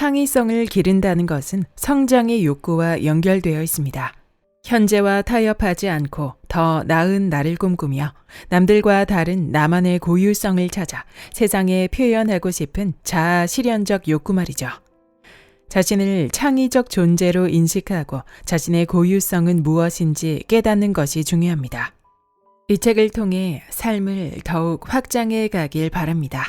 창의성을 기른다는 것은 성장의 욕구와 연결되어 있습니다. 현재와 타협하지 않고 더 나은 나를 꿈꾸며 남들과 다른 나만의 고유성을 찾아 세상에 표현하고 싶은 자아 실현적 욕구 말이죠. 자신을 창의적 존재로 인식하고 자신의 고유성은 무엇인지 깨닫는 것이 중요합니다. 이 책을 통해 삶을 더욱 확장해 가길 바랍니다.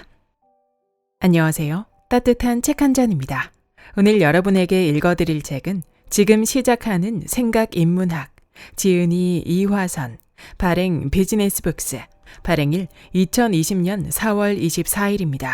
안녕하세요. 따뜻한 책 한 잔입니다. 오늘 여러분에게 읽어드릴 책은 지금 시작하는 생각 인문학, 지은이 이화선, 발행 비즈니스북스, 발행일 2020년 4월 24일입니다.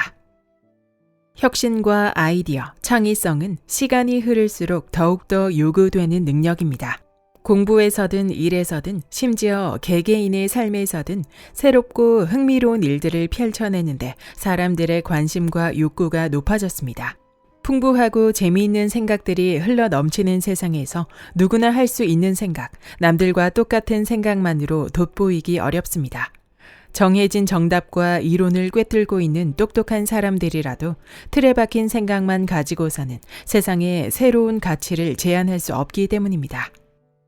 혁신과 아이디어, 창의성은 시간이 흐를수록 더욱더 요구되는 능력입니다. 공부에서든 일에서든 심지어 개개인의 삶에서든 새롭고 흥미로운 일들을 펼쳐내는데 사람들의 관심과 욕구가 높아졌습니다. 풍부하고 재미있는 생각들이 흘러 넘치는 세상에서 누구나 할 수 있는 생각, 남들과 똑같은 생각만으로 돋보이기 어렵습니다. 정해진 정답과 이론을 꿰뚫고 있는 똑똑한 사람들이라도 틀에 박힌 생각만 가지고서는 세상에 새로운 가치를 제안할 수 없기 때문입니다.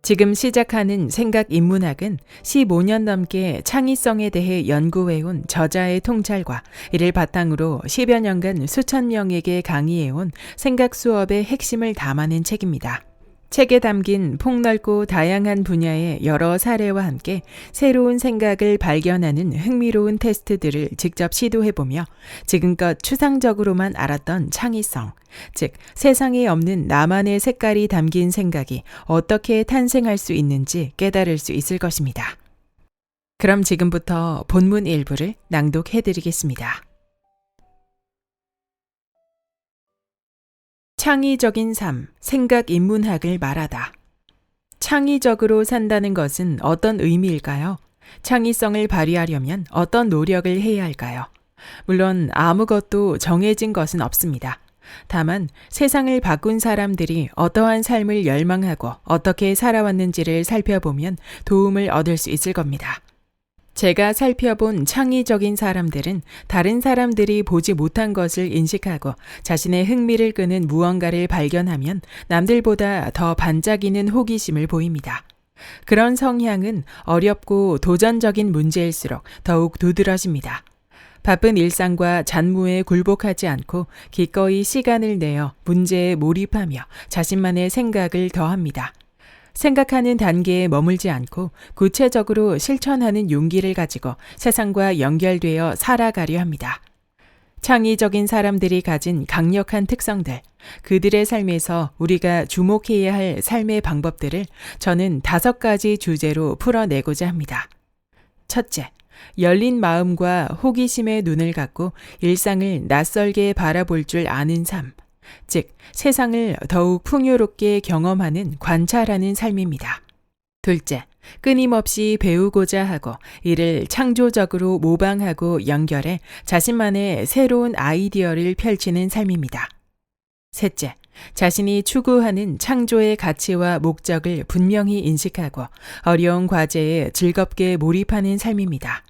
지금 시작하는 생각 인문학은 15년 넘게 창의성에 대해 연구해온 저자의 통찰과 이를 바탕으로 10여 년간 수천 명에게 강의해온 생각 수업의 핵심을 담아낸 책입니다. 책에 담긴 폭넓고 다양한 분야의 여러 사례와 함께 새로운 생각을 발견하는 흥미로운 테스트들을 직접 시도해보며 지금껏 추상적으로만 알았던 창의성, 즉 세상에 없는 나만의 색깔이 담긴 생각이 어떻게 탄생할 수 있는지 깨달을 수 있을 것입니다. 그럼 지금부터 본문 일부를 낭독해드리겠습니다. 창의적인 삶, 생각 인문학을 말하다. 창의적으로 산다는 것은 어떤 의미일까요? 창의성을 발휘하려면 어떤 노력을 해야 할까요? 물론 아무것도 정해진 것은 없습니다. 다만 세상을 바꾼 사람들이 어떠한 삶을 열망하고 어떻게 살아왔는지를 살펴보면 도움을 얻을 수 있을 겁니다. 제가 살펴본 창의적인 사람들은 다른 사람들이 보지 못한 것을 인식하고 자신의 흥미를 끄는 무언가를 발견하면 남들보다 더 반짝이는 호기심을 보입니다. 그런 성향은 어렵고 도전적인 문제일수록 더욱 두드러집니다. 바쁜 일상과 잔무에 굴복하지 않고 기꺼이 시간을 내어 문제에 몰입하며 자신만의 생각을 더합니다. 생각하는 단계에 머물지 않고 구체적으로 실천하는 용기를 가지고 세상과 연결되어 살아가려 합니다. 창의적인 사람들이 가진 강력한 특성들, 그들의 삶에서 우리가 주목해야 할 삶의 방법들을 저는 5가지 주제로 풀어내고자 합니다. 첫째, 열린 마음과 호기심의 눈을 갖고 일상을 낯설게 바라볼 줄 아는 삶. 즉, 세상을 더욱 풍요롭게 경험하는 관찰하는 삶입니다. 둘째, 끊임없이 배우고자 하고 이를 창조적으로 모방하고 연결해 자신만의 새로운 아이디어를 펼치는 삶입니다. 셋째, 자신이 추구하는 창조의 가치와 목적을 분명히 인식하고 어려운 과제에 즐겁게 몰입하는 삶입니다.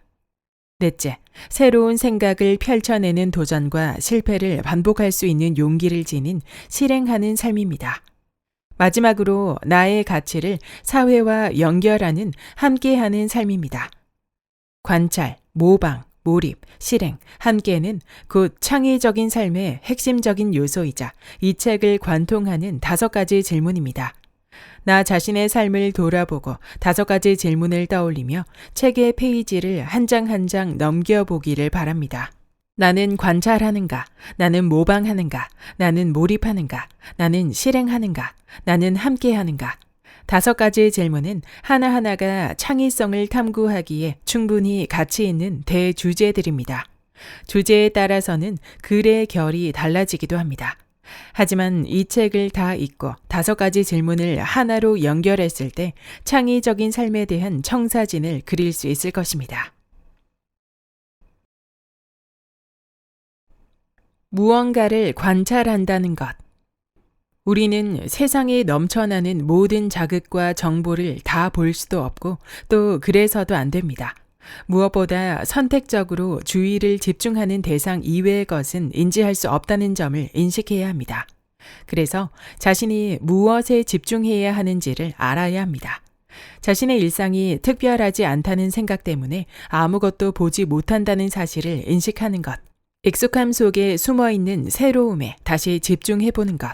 넷째, 새로운 생각을 펼쳐내는 도전과 실패를 반복할 수 있는 용기를 지닌 실행하는 삶입니다. 마지막으로 나의 가치를 사회와 연결하는 함께하는 삶입니다. 관찰, 모방, 몰입, 실행, 함께는 곧 창의적인 삶의 핵심적인 요소이자 이 책을 관통하는 5가지 질문입니다. 나 자신의 삶을 돌아보고 5가지 질문을 떠올리며 책의 페이지를 한 장 한 장 넘겨보기를 바랍니다. 나는 관찰하는가? 나는 모방하는가? 나는 몰입하는가? 나는 실행하는가? 나는 함께하는가? 5가지 질문은 하나하나가 창의성을 탐구하기에 충분히 가치 있는 대주제들입니다. 주제에 따라서는 글의 결이 달라지기도 합니다. 하지만 이 책을 다 읽고 5가지 질문을 하나로 연결했을 때 창의적인 삶에 대한 청사진을 그릴 수 있을 것입니다. 무언가를 관찰한다는 것. 우리는 세상에 넘쳐나는 모든 자극과 정보를 다 볼 수도 없고 또 그래서도 안 됩니다. 무엇보다 선택적으로 주의를 집중하는 대상 이외의 것은 인지할 수 없다는 점을 인식해야 합니다. 그래서 자신이 무엇에 집중해야 하는지를 알아야 합니다. 자신의 일상이 특별하지 않다는 생각 때문에 아무것도 보지 못한다는 사실을 인식하는 것. 익숙함 속에 숨어 있는 새로움에 다시 집중해 보는 것.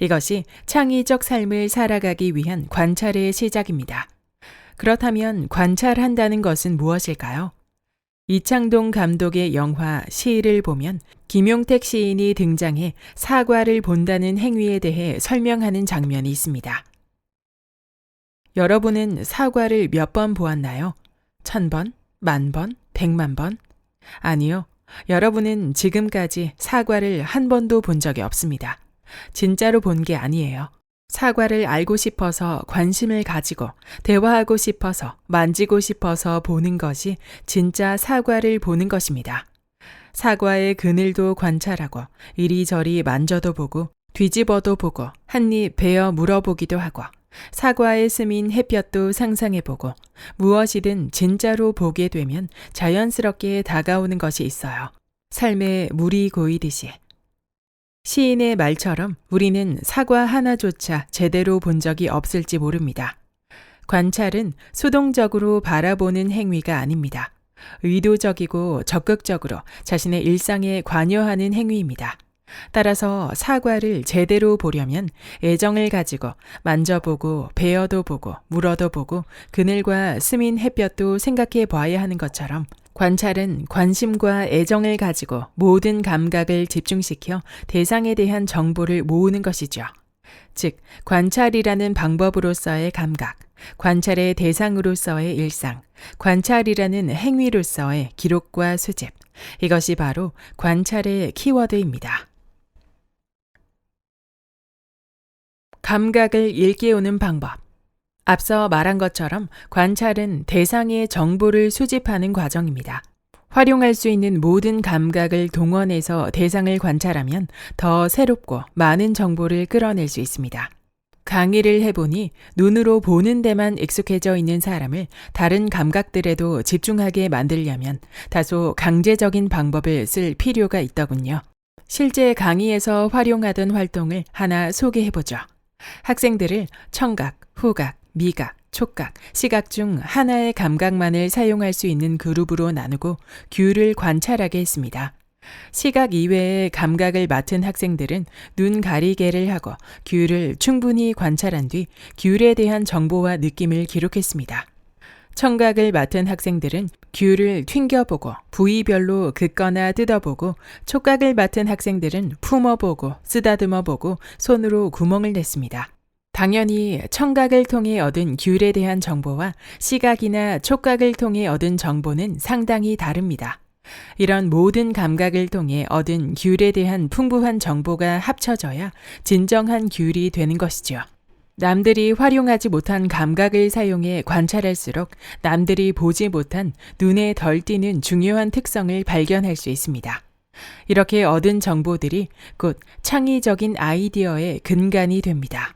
이것이 창의적 삶을 살아가기 위한 관찰의 시작입니다. 그렇다면 관찰한다는 것은 무엇일까요? 이창동 감독의 영화 시를 보면 김용택 시인이 등장해 사과를 본다는 행위에 대해 설명하는 장면이 있습니다. 여러분은 사과를 몇 번 보았나요? 1000번, 10,000번, 100만 번? 아니요. 여러분은 지금까지 사과를 한 번도 본 적이 없습니다. 진짜로 본 게 아니에요. 사과를 알고 싶어서 관심을 가지고 대화하고 싶어서 만지고 싶어서 보는 것이 진짜 사과를 보는 것입니다. 사과의 그늘도 관찰하고 이리저리 만져도 보고 뒤집어도 보고 한입 베어 물어보기도 하고 사과에 스민 햇볕도 상상해보고 무엇이든 진짜로 보게 되면 자연스럽게 다가오는 것이 있어요. 삶에 물이 고이듯이. 시인의 말처럼 우리는 사과 하나조차 제대로 본 적이 없을지 모릅니다. 관찰은 수동적으로 바라보는 행위가 아닙니다. 의도적이고 적극적으로 자신의 일상에 관여하는 행위입니다. 따라서 사과를 제대로 보려면 애정을 가지고 만져보고 베어도 보고 물어도 보고 그늘과 스민 햇볕도 생각해 봐야 하는 것처럼 관찰은 관심과 애정을 가지고 모든 감각을 집중시켜 대상에 대한 정보를 모으는 것이죠. 즉, 관찰이라는 방법으로서의 감각, 관찰의 대상으로서의 일상, 관찰이라는 행위로서의 기록과 수집. 이것이 바로 관찰의 키워드입니다. 감각을 일깨우는 방법. 앞서 말한 것처럼 관찰은 대상의 정보를 수집하는 과정입니다. 활용할 수 있는 모든 감각을 동원해서 대상을 관찰하면 더 새롭고 많은 정보를 끌어낼 수 있습니다. 강의를 해보니 눈으로 보는 데만 익숙해져 있는 사람을 다른 감각들에도 집중하게 만들려면 다소 강제적인 방법을 쓸 필요가 있더군요. 실제 강의에서 활용하던 활동을 하나 소개해보죠. 학생들을 청각, 후각, 미각, 촉각, 시각 중 하나의 감각만을 사용할 수 있는 그룹으로 나누고 귤을 관찰하게 했습니다. 시각 이외의 감각을 맡은 학생들은 눈 가리개를 하고 귤을 충분히 관찰한 뒤 귤에 대한 정보와 느낌을 기록했습니다. 청각을 맡은 학생들은 귤을 튕겨보고 부위별로 긋거나 뜯어보고 촉각을 맡은 학생들은 품어보고 쓰다듬어보고 손으로 구멍을 냈습니다. 당연히 청각을 통해 얻은 귤에 대한 정보와 시각이나 촉각을 통해 얻은 정보는 상당히 다릅니다. 이런 모든 감각을 통해 얻은 귤에 대한 풍부한 정보가 합쳐져야 진정한 귤이 되는 것이죠. 남들이 활용하지 못한 감각을 사용해 관찰할수록 남들이 보지 못한 눈에 덜 띄는 중요한 특성을 발견할 수 있습니다. 이렇게 얻은 정보들이 곧 창의적인 아이디어의 근간이 됩니다.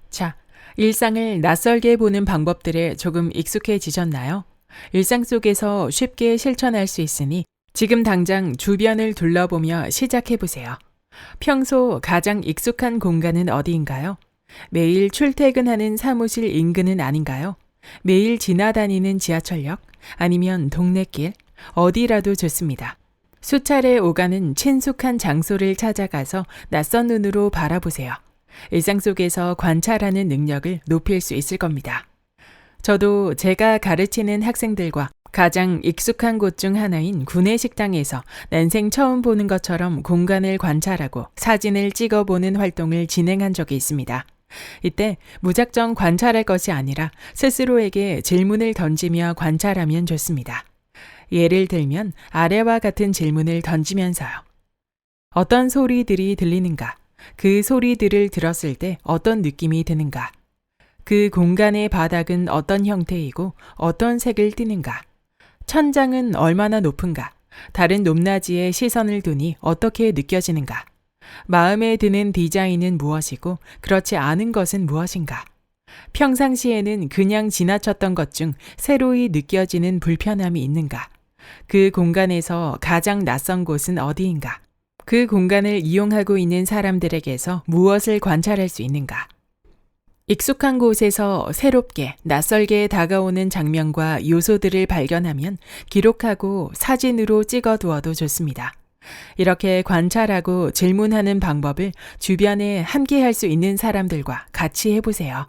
자, 일상을 낯설게 보는 방법들에 조금 익숙해지셨나요? 일상 속에서 쉽게 실천할 수 있으니 지금 당장 주변을 둘러보며 시작해보세요. 평소 가장 익숙한 공간은 어디인가요? 매일 출퇴근하는 사무실 인근은 아닌가요? 매일 지나다니는 지하철역? 아니면 동네길? 어디라도 좋습니다. 수차례 오가는 친숙한 장소를 찾아가서 낯선 눈으로 바라보세요. 일상 속에서 관찰하는 능력을 높일 수 있을 겁니다. 저도 제가 가르치는 학생들과 가장 익숙한 곳 중 하나인 구내식당에서 난생 처음 보는 것처럼 공간을 관찰하고 사진을 찍어보는 활동을 진행한 적이 있습니다. 이때 무작정 관찰할 것이 아니라 스스로에게 질문을 던지며 관찰하면 좋습니다. 예를 들면 아래와 같은 질문을 던지면서요. 어떤 소리들이 들리는가? 그 소리들을 들었을 때 어떤 느낌이 드는가? 그 공간의 바닥은 어떤 형태이고 어떤 색을 띠는가? 천장은 얼마나 높은가? 다른 높낮이에 시선을 두니 어떻게 느껴지는가? 마음에 드는 디자인은 무엇이고 그렇지 않은 것은 무엇인가? 평상시에는 그냥 지나쳤던 것 중 새로이 느껴지는 불편함이 있는가? 그 공간에서 가장 낯선 곳은 어디인가? 그 공간을 이용하고 있는 사람들에게서 무엇을 관찰할 수 있는가? 익숙한 곳에서 새롭게 낯설게 다가오는 장면과 요소들을 발견하면 기록하고 사진으로 찍어두어도 좋습니다. 이렇게 관찰하고 질문하는 방법을 주변에 함께 할 수 있는 사람들과 같이 해보세요.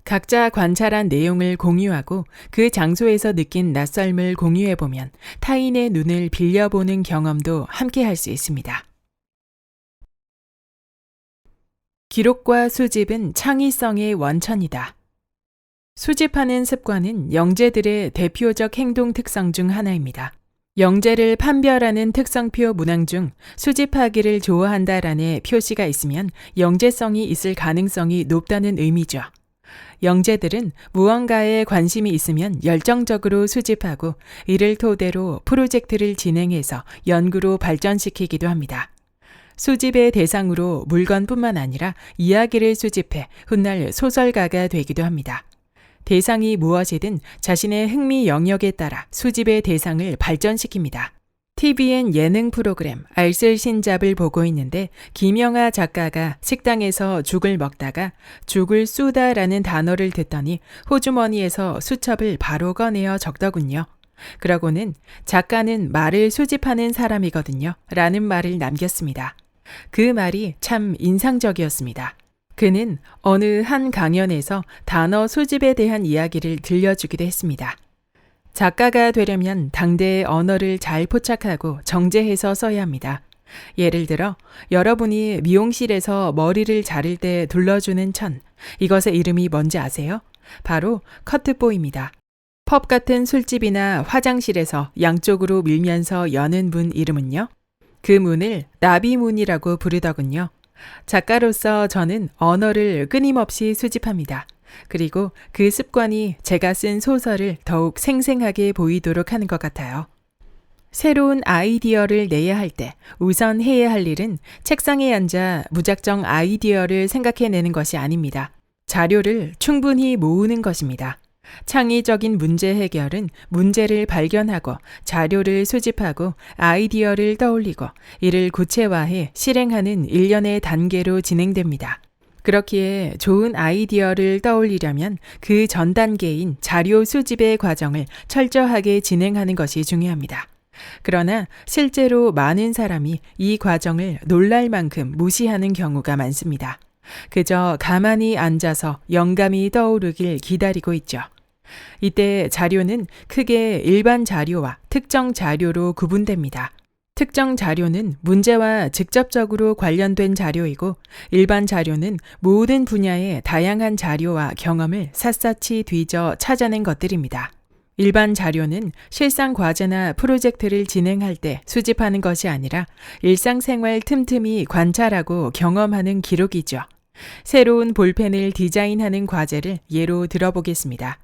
각자 관찰한 내용을 공유하고 그 장소에서 느낀 낯설음을 공유해보면 타인의 눈을 빌려보는 경험도 함께 할 수 있습니다. 기록과 수집은 창의성의 원천이다. 수집하는 습관은 영재들의 대표적 행동 특성 중 하나입니다. 영재를 판별하는 특성표 문항 중 수집하기를 좋아한다라는 표시가 있으면 영재성이 있을 가능성이 높다는 의미죠. 영재들은 무언가에 관심이 있으면 열정적으로 수집하고 이를 토대로 프로젝트를 진행해서 연구로 발전시키기도 합니다. 수집의 대상으로 물건뿐만 아니라 이야기를 수집해 훗날 소설가가 되기도 합니다. 대상이 무엇이든 자신의 흥미 영역에 따라 수집의 대상을 발전시킵니다. TVN 예능 프로그램 알쓸신잡을 보고 있는데 김영하 작가가 식당에서 죽을 먹다가 죽을 쑤다라는 단어를 듣더니 호주머니에서 수첩을 바로 꺼내어 적더군요. 그러고는 작가는 말을 수집하는 사람이거든요 라는 말을 남겼습니다. 그 말이 참 인상적이었습니다. 그는 어느 한 강연에서 단어 수집에 대한 이야기를 들려주기도 했습니다. 작가가 되려면 당대의 언어를 잘 포착하고 정제해서 써야 합니다. 예를 들어 여러분이 미용실에서 머리를 자를 때 둘러주는 천, 이것의 이름이 뭔지 아세요? 바로 커트보입니다. 펍 같은 술집이나 화장실에서 양쪽으로 밀면서 여는 문 이름은요? 그 문을 나비문이라고 부르더군요. 작가로서 저는 언어를 끊임없이 수집합니다. 그리고 그 습관이 제가 쓴 소설을 더욱 생생하게 보이도록 하는 것 같아요. 새로운 아이디어를 내야 할 때 우선 해야 할 일은 책상에 앉아 무작정 아이디어를 생각해내는 것이 아닙니다. 자료를 충분히 모으는 것입니다. 창의적인 문제 해결은 문제를 발견하고 자료를 수집하고 아이디어를 떠올리고 이를 구체화해 실행하는 일련의 단계로 진행됩니다. 그렇기에 좋은 아이디어를 떠올리려면 그 전 단계인 자료 수집의 과정을 철저하게 진행하는 것이 중요합니다. 그러나 실제로 많은 사람이 이 과정을 놀랄 만큼 무시하는 경우가 많습니다. 그저 가만히 앉아서 영감이 떠오르길 기다리고 있죠. 이때 자료는 크게 일반 자료와 특정 자료로 구분됩니다. 특정 자료는 문제와 직접적으로 관련된 자료이고 일반 자료는 모든 분야의 다양한 자료와 경험을 샅샅이 뒤져 찾아낸 것들입니다. 일반 자료는 실상 과제나 프로젝트를 진행할 때 수집하는 것이 아니라 일상생활 틈틈이 관찰하고 경험하는 기록이죠. 새로운 볼펜을 디자인하는 과제를 예로 들어보겠습니다.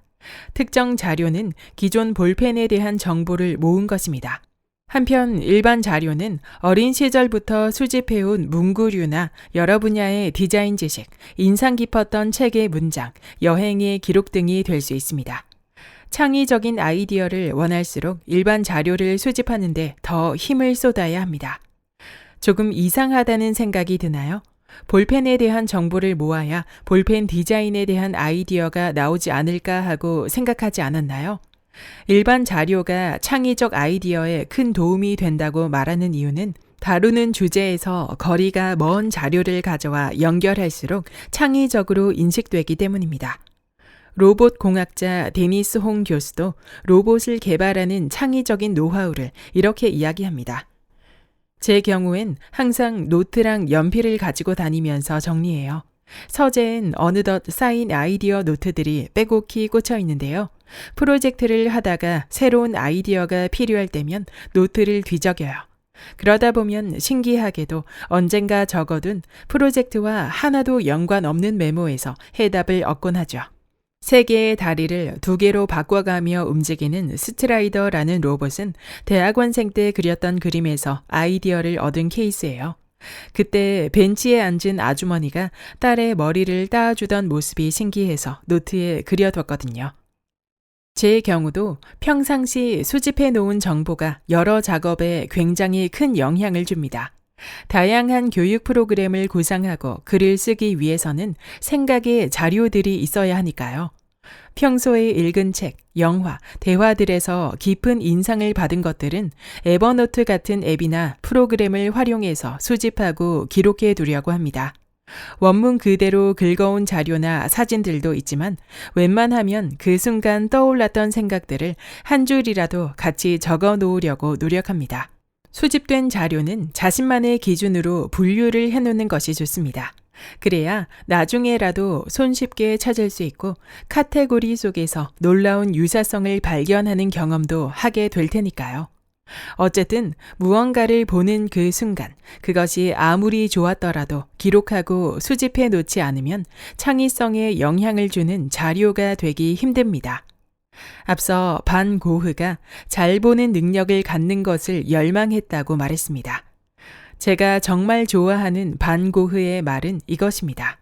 특정 자료는 기존 볼펜에 대한 정보를 모은 것입니다. 한편 일반 자료는 어린 시절부터 수집해온 문구류나 여러 분야의 디자인 지식, 인상 깊었던 책의 문장, 여행의 기록 등이 될 수 있습니다. 창의적인 아이디어를 원할수록 일반 자료를 수집하는데 더 힘을 쏟아야 합니다. 조금 이상하다는 생각이 드나요? 볼펜에 대한 정보를 모아야 볼펜 디자인에 대한 아이디어가 나오지 않을까 하고 생각하지 않았나요? 일반 자료가 창의적 아이디어에 큰 도움이 된다고 말하는 이유는 다루는 주제에서 거리가 먼 자료를 가져와 연결할수록 창의적으로 인식되기 때문입니다. 로봇 공학자 데니스 홍 교수도 로봇을 개발하는 창의적인 노하우를 이렇게 이야기합니다. 제 경우엔 항상 노트랑 연필을 가지고 다니면서 정리해요. 서재엔 어느덧 쌓인 아이디어 노트들이 빼곡히 꽂혀 있는데요. 프로젝트를 하다가 새로운 아이디어가 필요할 때면 노트를 뒤적여요. 그러다 보면 신기하게도 언젠가 적어둔 프로젝트와 하나도 연관 없는 메모에서 해답을 얻곤 하죠. 3개의 다리를 2개로 바꿔가며 움직이는 스트라이더라는 로봇은 대학원생 때 그렸던 그림에서 아이디어를 얻은 케이스예요. 그때 벤치에 앉은 아주머니가 딸의 머리를 따주던 모습이 신기해서 노트에 그려뒀거든요. 제 경우도 평상시 수집해 놓은 정보가 여러 작업에 굉장히 큰 영향을 줍니다. 다양한 교육 프로그램을 구상하고 글을 쓰기 위해서는 생각의 자료들이 있어야 하니까요. 평소에 읽은 책, 영화, 대화들에서 깊은 인상을 받은 것들은 에버노트 같은 앱이나 프로그램을 활용해서 수집하고 기록해 두려고 합니다. 원문 그대로 긁어온 자료나 사진들도 있지만 웬만하면 그 순간 떠올랐던 생각들을 한 줄이라도 같이 적어 놓으려고 노력합니다. 수집된 자료는 자신만의 기준으로 분류를 해놓는 것이 좋습니다. 그래야 나중에라도 손쉽게 찾을 수 있고 카테고리 속에서 놀라운 유사성을 발견하는 경험도 하게 될 테니까요. 어쨌든 무언가를 보는 그 순간 그것이 아무리 좋았더라도 기록하고 수집해 놓지 않으면 창의성에 영향을 주는 자료가 되기 힘듭니다. 앞서 반 고흐가 잘 보는 능력을 갖는 것을 열망했다고 말했습니다. 제가 정말 좋아하는 반 고흐의 말은 이것입니다.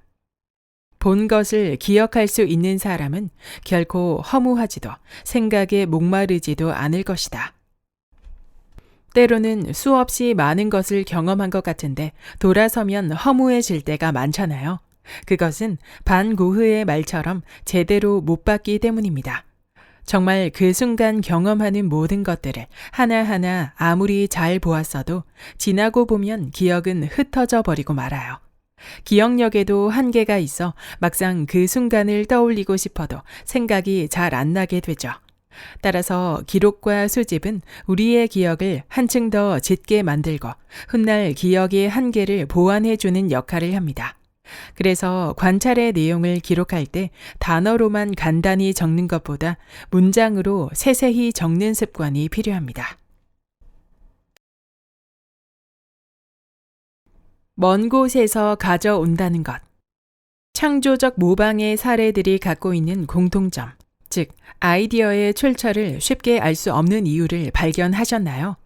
본 것을 기억할 수 있는 사람은 결코 허무하지도 생각에 목마르지도 않을 것이다. 때로는 수없이 많은 것을 경험한 것 같은데 돌아서면 허무해질 때가 많잖아요. 그것은 반 고흐의 말처럼 제대로 못 봤기 때문입니다. 정말 그 순간 경험하는 모든 것들을 하나하나 아무리 잘 보았어도 지나고 보면 기억은 흩어져 버리고 말아요. 기억력에도 한계가 있어 막상 그 순간을 떠올리고 싶어도 생각이 잘 안 나게 되죠. 따라서 기록과 수집은 우리의 기억을 한층 더 짙게 만들고 훗날 기억의 한계를 보완해주는 역할을 합니다. 그래서 관찰의 내용을 기록할 때 단어로만 간단히 적는 것보다 문장으로 세세히 적는 습관이 필요합니다. 먼 곳에서 가져온다는 것. 창조적 모방의 사례들이 갖고 있는 공통점, 즉 아이디어의 출처를 쉽게 알 수 없는 이유를 발견하셨나요?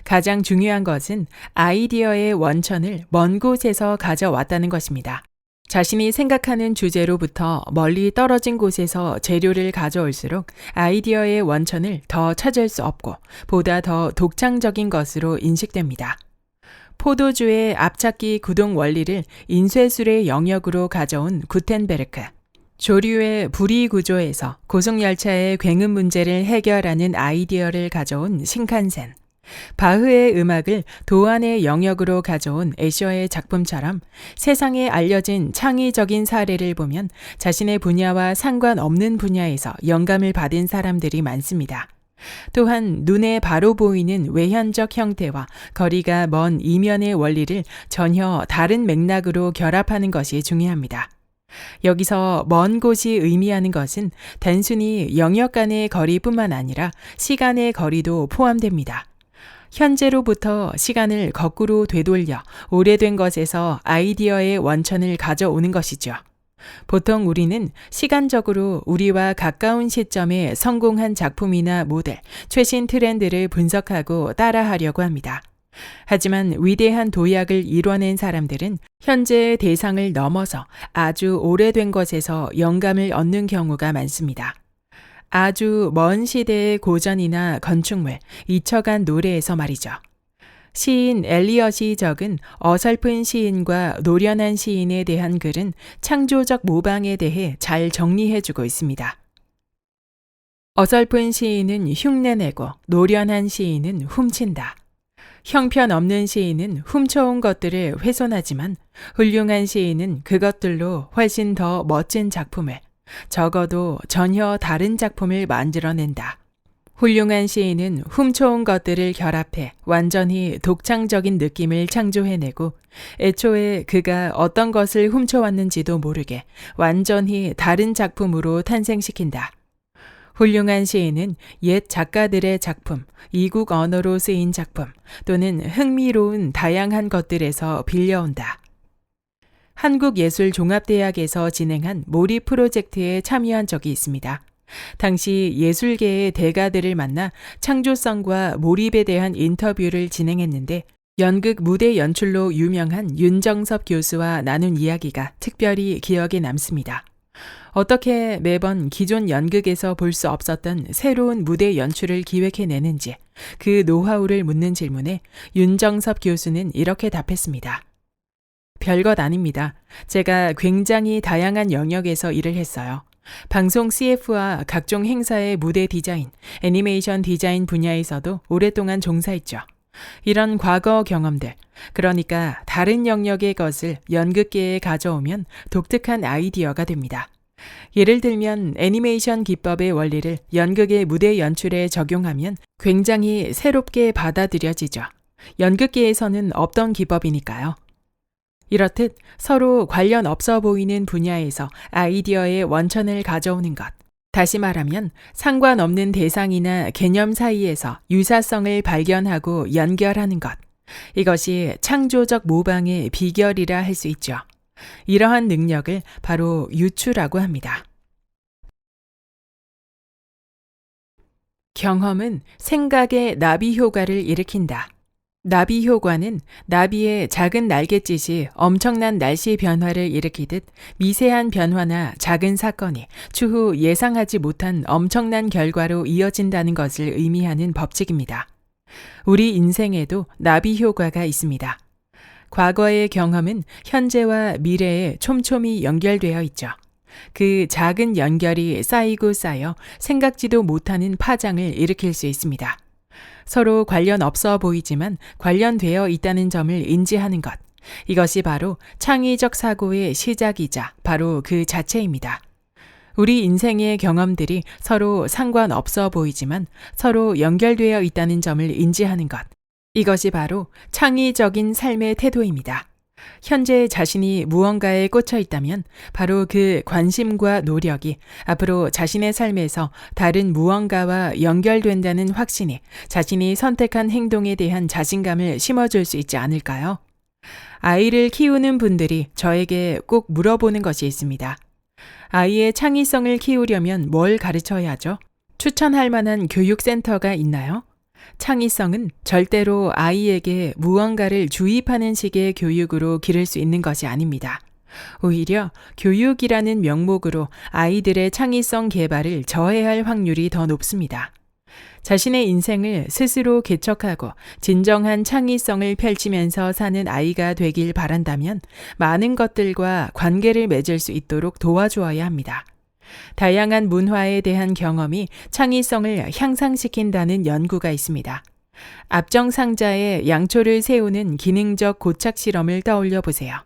가장 중요한 것은 아이디어의 원천을 먼 곳에서 가져왔다는 것입니다. 자신이 생각하는 주제로부터 멀리 떨어진 곳에서 재료를 가져올수록 아이디어의 원천을 더 찾을 수 없고 보다 더 독창적인 것으로 인식됩니다. 포도주의 앞찾기 구동 원리를 인쇄술의 영역으로 가져온 구텐베르크, 조류의 불이 구조에서 고속열차의 굉음 문제를 해결하는 아이디어를 가져온 신칸센, 바흐의 음악을 도안의 영역으로 가져온 애셔의 작품처럼 세상에 알려진 창의적인 사례를 보면 자신의 분야와 상관없는 분야에서 영감을 받은 사람들이 많습니다. 또한 눈에 바로 보이는 외현적 형태와 거리가 먼 이면의 원리를 전혀 다른 맥락으로 결합하는 것이 중요합니다. 여기서 먼 곳이 의미하는 것은 단순히 영역 간의 거리뿐만 아니라 시간의 거리도 포함됩니다. 현재로부터 시간을 거꾸로 되돌려 오래된 것에서 아이디어의 원천을 가져오는 것이죠. 보통 우리는 시간적으로 우리와 가까운 시점에 성공한 작품이나 모델, 최신 트렌드를 분석하고 따라하려고 합니다. 하지만 위대한 도약을 이뤄낸 사람들은 현재의 대상을 넘어서 아주 오래된 것에서 영감을 얻는 경우가 많습니다. 아주 먼 시대의 고전이나 건축물, 잊혀간 노래에서 말이죠. 시인 엘리엇이 적은 어설픈 시인과 노련한 시인에 대한 글은 창조적 모방에 대해 잘 정리해주고 있습니다. 어설픈 시인은 흉내내고 노련한 시인은 훔친다. 형편없는 시인은 훔쳐온 것들을 훼손하지만 훌륭한 시인은 그것들로 훨씬 더 멋진 작품을, 적어도 전혀 다른 작품을 만들어낸다. 훌륭한 시인은 훔쳐온 것들을 결합해 완전히 독창적인 느낌을 창조해내고 애초에 그가 어떤 것을 훔쳐왔는지도 모르게 완전히 다른 작품으로 탄생시킨다. 훌륭한 시인은 옛 작가들의 작품, 이국 언어로 쓰인 작품 또는 흥미로운 다양한 것들에서 빌려온다. 한국예술종합대학에서 진행한 몰입 프로젝트에 참여한 적이 있습니다. 당시 예술계의 대가들을 만나 창조성과 몰입에 대한 인터뷰를 진행했는데 연극 무대 연출로 유명한 윤정섭 교수와 나눈 이야기가 특별히 기억에 남습니다. 어떻게 매번 기존 연극에서 볼 수 없었던 새로운 무대 연출을 기획해내는지 그 노하우를 묻는 질문에 윤정섭 교수는 이렇게 답했습니다. 별것 아닙니다. 제가 굉장히 다양한 영역에서 일을 했어요. 방송 CF와 각종 행사의 무대 디자인, 애니메이션 디자인 분야에서도 오랫동안 종사했죠. 이런 과거 경험들, 그러니까 다른 영역의 것을 연극계에 가져오면 독특한 아이디어가 됩니다. 예를 들면 애니메이션 기법의 원리를 연극의 무대 연출에 적용하면 굉장히 새롭게 받아들여지죠. 연극계에서는 없던 기법이니까요. 이렇듯 서로 관련 없어 보이는 분야에서 아이디어의 원천을 가져오는 것. 다시 말하면 상관없는 대상이나 개념 사이에서 유사성을 발견하고 연결하는 것. 이것이 창조적 모방의 비결이라 할 수 있죠. 이러한 능력을 바로 유추라고 합니다. 경험은 생각의 나비 효과를 일으킨다. 나비 효과는 나비의 작은 날갯짓이 엄청난 날씨 변화를 일으키듯 미세한 변화나 작은 사건이 추후 예상하지 못한 엄청난 결과로 이어진다는 것을 의미하는 법칙입니다. 우리 인생에도 나비 효과가 있습니다. 과거의 경험은 현재와 미래에 촘촘히 연결되어 있죠. 그 작은 연결이 쌓이고 쌓여 생각지도 못하는 파장을 일으킬 수 있습니다. 서로 관련 없어 보이지만 관련되어 있다는 점을 인지하는 것. 이것이 바로 창의적 사고의 시작이자 바로 그 자체입니다. 우리 인생의 경험들이 서로 상관없어 보이지만 서로 연결되어 있다는 점을 인지하는 것. 이것이 바로 창의적인 삶의 태도입니다. 현재 자신이 무언가에 꽂혀 있다면 바로 그 관심과 노력이 앞으로 자신의 삶에서 다른 무언가와 연결된다는 확신이 자신이 선택한 행동에 대한 자신감을 심어줄 수 있지 않을까요? 아이를 키우는 분들이 저에게 꼭 물어보는 것이 있습니다. 아이의 창의성을 키우려면 뭘 가르쳐야 하죠? 추천할 만한 교육센터가 있나요? 창의성은 절대로 아이에게 무언가를 주입하는 식의 교육으로 기를 수 있는 것이 아닙니다. 오히려 교육이라는 명목으로 아이들의 창의성 개발을 저해할 확률이 더 높습니다. 자신의 인생을 스스로 개척하고 진정한 창의성을 펼치면서 사는 아이가 되길 바란다면 많은 것들과 관계를 맺을 수 있도록 도와주어야 합니다. 다양한 문화에 대한 경험이 창의성을 향상시킨다는 연구가 있습니다. 앞정상자에 양초를 세우는 기능적 고착 실험을 떠올려 보세요.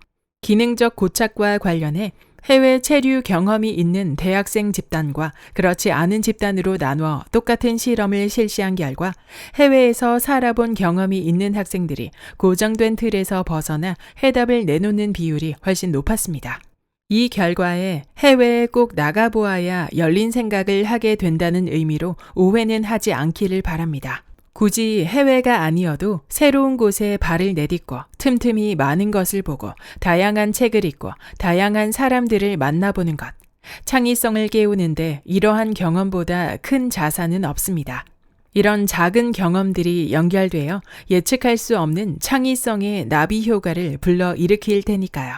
기능적 고착과 관련해 해외 체류 경험이 있는 대학생 집단과 그렇지 않은 집단으로 나눠 똑같은 실험을 실시한 결과 해외에서 살아본 경험이 있는 학생들이 고정된 틀에서 벗어나 해답을 내놓는 비율이 훨씬 높았습니다. 이 결과에 해외에 꼭 나가보아야 열린 생각을 하게 된다는 의미로 오해는 하지 않기를 바랍니다. 굳이 해외가 아니어도 새로운 곳에 발을 내딛고 틈틈이 많은 것을 보고 다양한 책을 읽고 다양한 사람들을 만나보는 것. 창의성을 깨우는데 이러한 경험보다 큰 자산은 없습니다. 이런 작은 경험들이 연결되어 예측할 수 없는 창의성의 나비 효과를 불러일으킬 테니까요.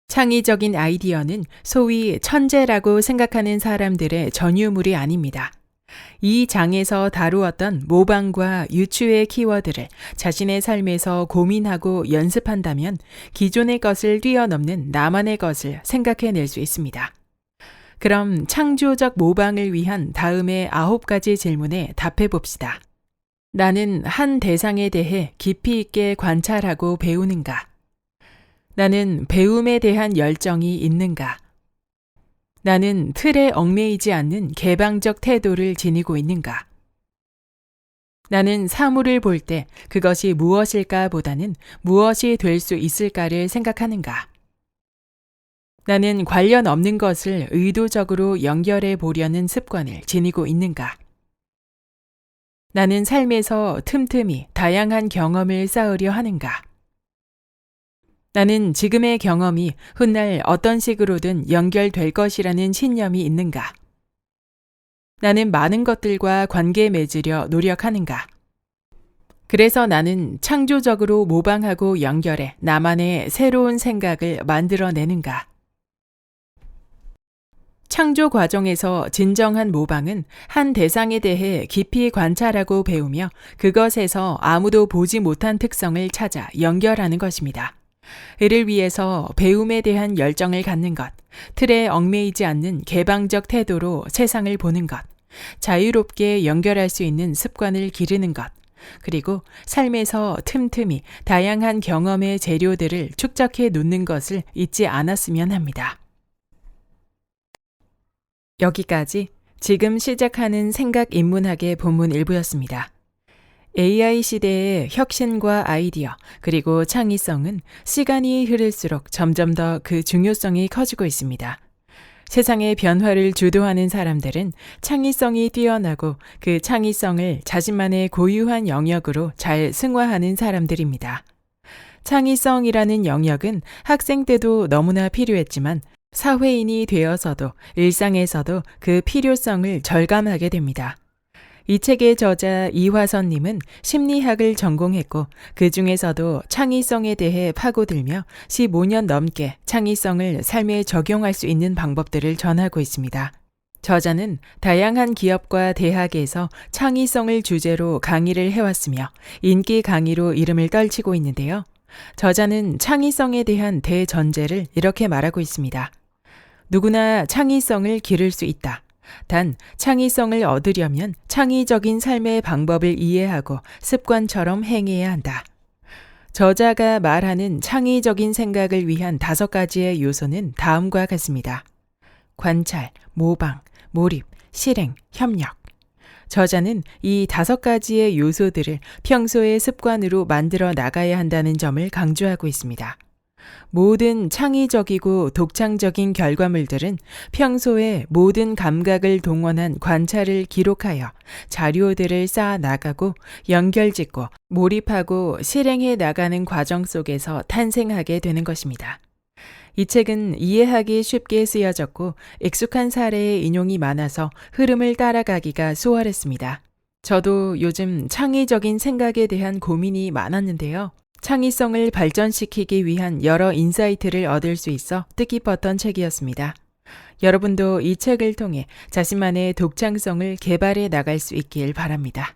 창의적인 아이디어는 소위 천재라고 생각하는 사람들의 전유물이 아닙니다. 이 장에서 다루었던 모방과 유추의 키워드를 자신의 삶에서 고민하고 연습한다면 기존의 것을 뛰어넘는 나만의 것을 생각해낼 수 있습니다. 그럼 창조적 모방을 위한 다음의 9가지 질문에 답해 봅시다. 나는 한 대상에 대해 깊이 있게 관찰하고 배우는가? 나는 배움에 대한 열정이 있는가? 나는 틀에 얽매이지 않는 개방적 태도를 지니고 있는가? 나는 사물을 볼 때 그것이 무엇일까 보다는 무엇이 될 수 있을까를 생각하는가? 나는 관련 없는 것을 의도적으로 연결해 보려는 습관을 지니고 있는가? 나는 삶에서 틈틈이 다양한 경험을 쌓으려 하는가? 나는 지금의 경험이 훗날 어떤 식으로든 연결될 것이라는 신념이 있는가? 나는 많은 것들과 관계 맺으려 노력하는가? 그래서 나는 창조적으로 모방하고 연결해 나만의 새로운 생각을 만들어내는가? 창조 과정에서 진정한 모방은 한 대상에 대해 깊이 관찰하고 배우며 그것에서 아무도 보지 못한 특성을 찾아 연결하는 것입니다. 이를 위해서 배움에 대한 열정을 갖는 것, 틀에 얽매이지 않는 개방적 태도로 세상을 보는 것, 자유롭게 연결할 수 있는 습관을 기르는 것, 그리고 삶에서 틈틈이 다양한 경험의 재료들을 축적해 놓는 것을 잊지 않았으면 합니다. 여기까지 지금 시작하는 생각 인문학의 본문 일부였습니다. AI 시대의 혁신과 아이디어, 그리고 창의성은 시간이 흐를수록 점점 더 그 중요성이 커지고 있습니다. 세상의 변화를 주도하는 사람들은 창의성이 뛰어나고 그 창의성을 자신만의 고유한 영역으로 잘 승화하는 사람들입니다. 창의성이라는 영역은 학생 때도 너무나 필요했지만 사회인이 되어서도 일상에서도 그 필요성을 절감하게 됩니다. 이 책의 저자 이화선님은 심리학을 전공했고 그 중에서도 창의성에 대해 파고들며 15년 넘게 창의성을 삶에 적용할 수 있는 방법들을 전하고 있습니다. 저자는 다양한 기업과 대학에서 창의성을 주제로 강의를 해왔으며 인기 강의로 이름을 떨치고 있는데요. 저자는 창의성에 대한 대전제를 이렇게 말하고 있습니다. 누구나 창의성을 기를 수 있다. 단, 창의성을 얻으려면 창의적인 삶의 방법을 이해하고 습관처럼 행해야 한다. 저자가 말하는 창의적인 생각을 위한 5가지의 요소는 다음과 같습니다. 관찰, 모방, 몰입, 실행, 협력. 저자는 이 5가지의 요소들을 평소의 습관으로 만들어 나가야 한다는 점을 강조하고 있습니다. 모든 창의적이고 독창적인 결과물들은 평소에 모든 감각을 동원한 관찰을 기록하여 자료들을 쌓아 나가고 연결짓고 몰입하고 실행해 나가는 과정 속에서 탄생하게 되는 것입니다. 이 책은 이해하기 쉽게 쓰여졌고 익숙한 사례의 인용이 많아서 흐름을 따라가기가 수월했습니다. 저도 요즘 창의적인 생각에 대한 고민이 많았는데요. 창의성을 발전시키기 위한 여러 인사이트를 얻을 수 있어 뜻깊었던 책이었습니다. 여러분도 이 책을 통해 자신만의 독창성을 개발해 나갈 수 있길 바랍니다.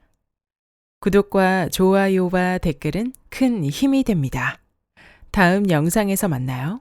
구독과 좋아요와 댓글은 큰 힘이 됩니다. 다음 영상에서 만나요.